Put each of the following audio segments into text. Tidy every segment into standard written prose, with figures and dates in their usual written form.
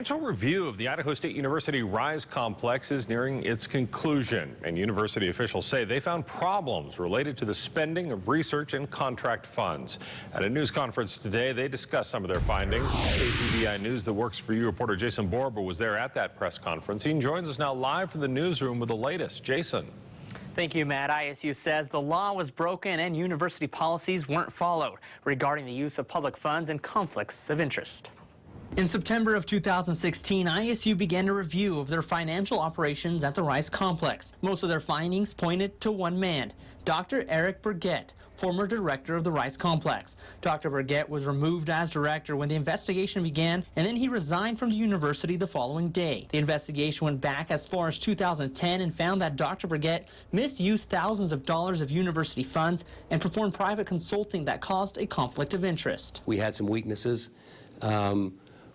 Financial review of the Idaho State University Rise complex is nearing its conclusion, and university officials say they found problems related to the spending of research and contract funds. At a news conference today, they discussed some of their findings. KPVI News, the Works for You reporter Jason Borba was there at that press conference. He joins us now live from the newsroom with the latest. Jason. Thank you, Matt. ISU says the law was broken and university policies weren't followed regarding the use of public funds and conflicts of interest. In September of 2016, ISU began a review of their financial operations at the Rice complex. Most of their findings pointed to one man, Dr. Eric Burgett, former director of the Rice complex. Dr. Burgett was removed as director when the investigation began, and then he resigned from the university the following day. The investigation went back as far as 2010 and found that Dr. Burgett misused thousands of dollars of university funds and performed private consulting that caused a conflict of interest. We had some weaknesses.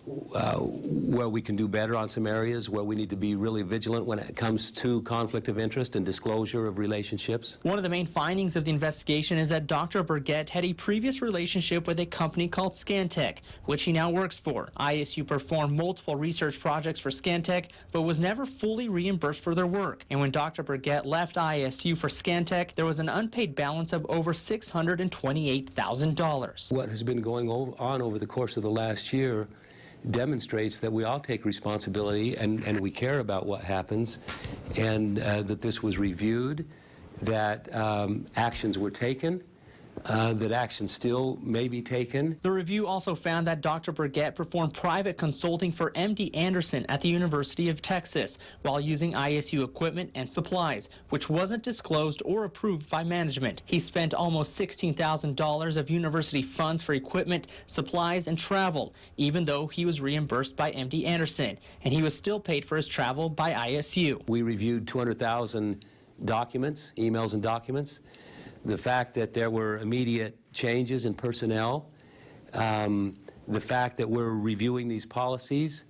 Where we can do better on some areas, where we need to be really vigilant when it comes to conflict of interest and disclosure of relationships. One of the main findings of the investigation is that Dr. Burgett had a previous relationship with a company called Scantech, which he now works for. ISU performed multiple research projects for Scantech, but was never fully reimbursed for their work. And when Dr. Burgett left ISU for Scantech, there was an unpaid balance of over $628,000. What has been going on over the course of the last year demonstrates that we all take responsibility and we care about what happens, and that this was reviewed, that actions were taken, that action still may be taken. The review also found that Dr. Burgett performed private consulting for MD Anderson at the University of Texas while using ISU equipment and supplies, which wasn't disclosed or approved by management. He spent almost $16,000 of university funds for equipment, supplies, and travel, even though he was reimbursed by MD Anderson, and he was still paid for his travel by ISU. We reviewed 200,000 documents, emails and documents. The fact that there were immediate changes in personnel, the fact that we're reviewing these policies,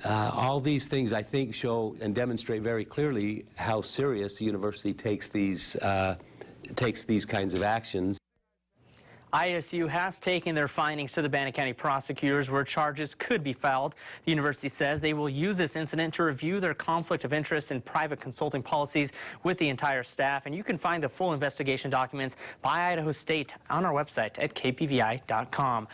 all these things I think show and demonstrate very clearly how serious the university takes these kinds of actions. ISU has taken their findings to the Bannock County prosecutors where charges could be filed. The university says they will use this incident to review their conflict of interest and private consulting policies with the entire staff. And you can find the full investigation documents by Idaho State on our website at kpvi.com.